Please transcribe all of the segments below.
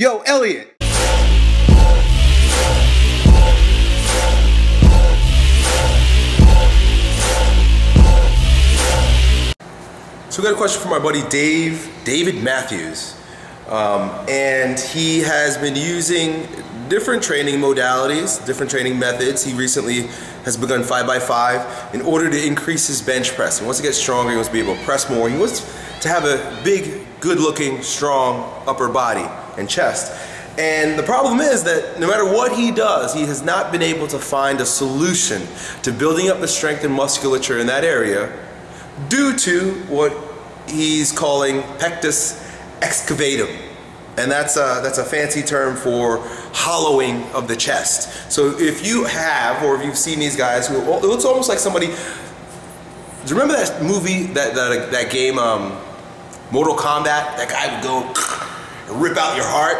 Yo, Elliot! So we got a question from our buddy David Matthews. And he has been using different training modalities, different training methods. He recently has begun 5x5 in order to increase his bench press. He wants to get stronger, he wants to be able to press more. He wants to have a big, good-looking, strong upper body and chest. And the problem is that no matter what he does, he has not been able to find a solution to building up the strength and musculature in that area due to what he's calling pectus excavatum. And that's a fancy term for hollowing of the chest. So if you have, or if you've seen these guys who, it looks almost like somebody, do you remember that movie, that game, Mortal Kombat? That guy would go rip out your heart.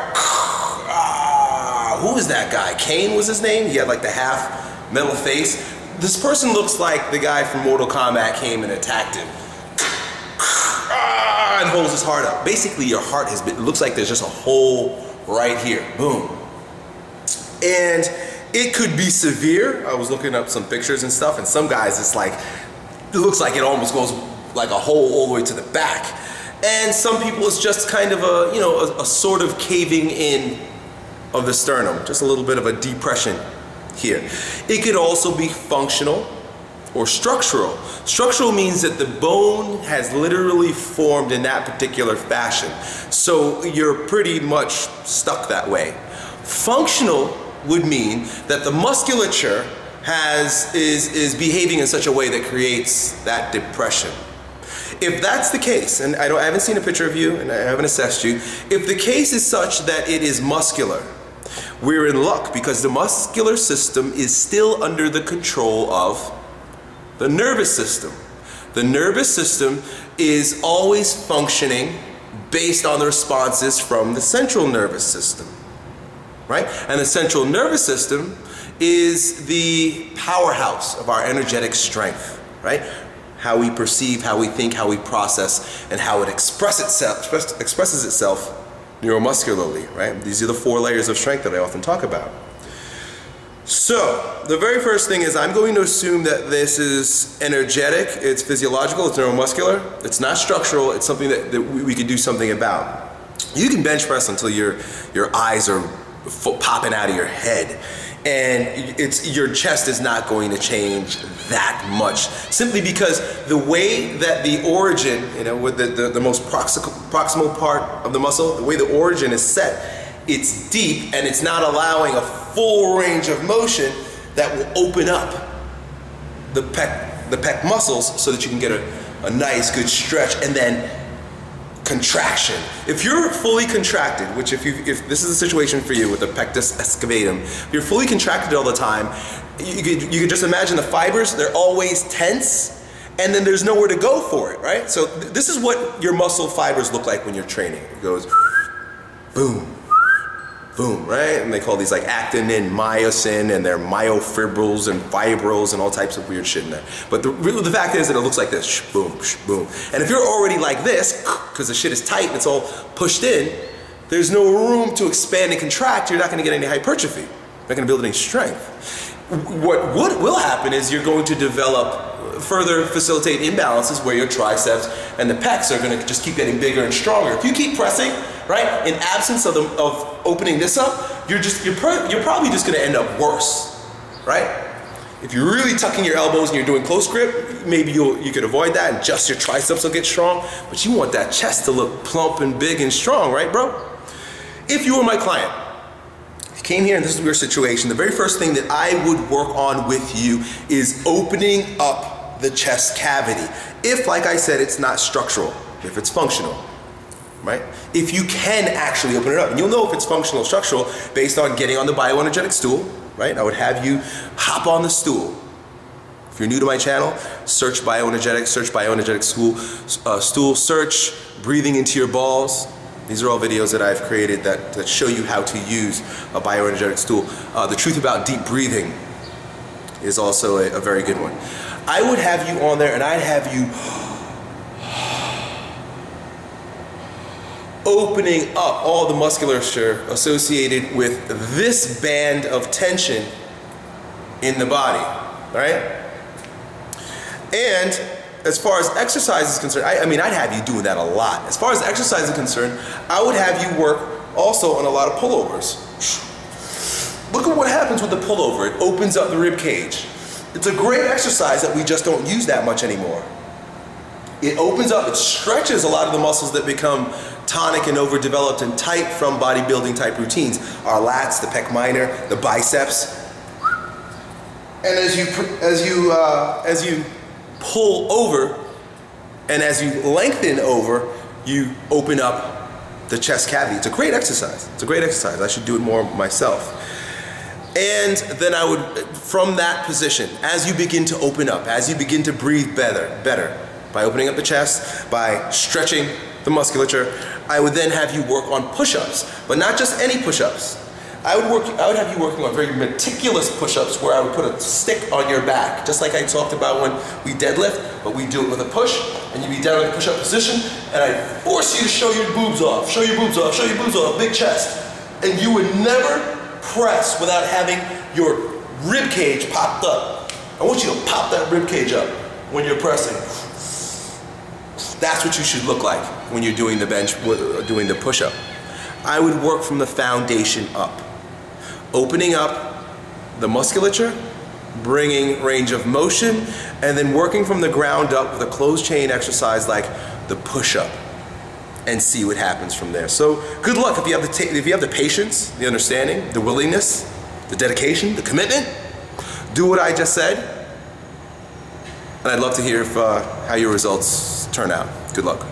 Who was that guy? Kane was his name? He had like the half metal face. This person looks like the guy from Mortal Kombat came and attacked him. And holds his heart up. Basically your heart has been, it looks like there's just a hole right here. Boom. And it could be severe. I was looking up some pictures and stuff, and some guys it's like, it looks like it almost goes like a hole all the way to the back. And some people it's just kind of a, you know, a sort of caving in of the sternum. Just a little bit of a depression here. It could also be functional or structural. Structural means that the bone has literally formed in that particular fashion. So you're pretty much stuck that way. Functional would mean that the musculature is behaving in such a way that creates that depression. If that's the case, and I haven't seen a picture of you and I haven't assessed you, if the case is such that it is muscular, we're in luck because the muscular system is still under the control of the nervous system. The nervous system is always functioning based on the responses from the central nervous system, right? And the central nervous system is the powerhouse of our energetic strength, right? How we perceive, how we think, how we process, and how it expresses itself neuromuscularly, right? These are the 4 layers of strength that I often talk about. So, the very first thing is I'm going to assume that this is energetic, it's physiological, it's neuromuscular, it's not structural, it's something that we could do something about. You can bench press until your eyes are popping out of your head, and your chest is not going to change that much, simply because the way that the origin, you know, with the most proximal part of the muscle, the way the origin is set, it's deep and it's not allowing a full range of motion that will open up the pec muscles so that you can get a nice good stretch and then contraction. If you're fully contracted, which if this is a situation for you with the pectus excavatum, if you're fully contracted all the time, you could just imagine the fibers, they're always tense, and then there's nowhere to go for it, right? So this is what your muscle fibers look like when you're training. It goes boom, boom, right? And they call these like actin and myosin, and they're myofibrils and fibrils and all types of weird shit in there. But the fact is that it looks like this, boom, boom. And if you're already like this, because the shit is tight and it's all pushed in, there's no room to expand and contract, you're not gonna get any hypertrophy. You're not gonna build any strength. What will happen is you're going to develop, further facilitate imbalances where your triceps and the pecs are gonna just keep getting bigger and stronger. If you keep pressing, right, in absence of opening this up, you're probably just gonna end up worse, right? If you're really tucking your elbows and you're doing close grip, maybe you could avoid that and just your triceps will get strong, but you want that chest to look plump and big and strong, right, bro? If you were my client, you came here and this is your situation, the very first thing that I would work on with you is opening up the chest cavity. If, like I said, it's not structural, if it's functional, right? If you can actually open it up, and you'll know if it's functional or structural based on getting on the bioenergetic stool, right? I would have you hop on the stool. If you're new to my channel, search bioenergetic stool, search breathing into your balls. These are all videos that I've created that show you how to use a bioenergetic stool. The truth about deep breathing is also a very good one. I would have you on there and I'd have you opening up all the musculature associated with this band of tension in the body, right? And as far as exercise is concerned, I mean, I'd have you doing that a lot. As far as exercise is concerned, I would have you work also on a lot of pullovers. Look at what happens with the pullover. It opens up the rib cage. It's a great exercise that we just don't use that much anymore. It opens up, it stretches a lot of the muscles that become tonic and overdeveloped and tight from bodybuilding type routines. Our lats, the pec minor, the biceps. And as you pull over and as you lengthen over, you open up the chest cavity. It's a great exercise. It's a great exercise. I should do it more myself. And then I would, from that position, as you begin to open up, as you begin to breathe better, by opening up the chest, by stretching the musculature, I would then have you work on push-ups, but not just any push-ups. I would have you working on very meticulous push-ups where I would put a stick on your back, just like I talked about when we deadlift, but we do it with a push, and you'd be down in the push-up position, and I force you to show your boobs off, show your boobs off, show your boobs off, big chest. And you would never press without having your rib cage popped up. I want you to pop that rib cage up when you're pressing. That's what you should look like when you're doing the bench, doing the push-up. I would work from the foundation up, opening up the musculature, bringing range of motion, and then working from the ground up with a closed chain exercise like the push-up, and see what happens from there. So good luck if you have the patience, the understanding, the willingness, the dedication, the commitment. Do what I just said, and I'd love to hear how your results turn out. Good luck.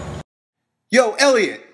Yo, Elliot,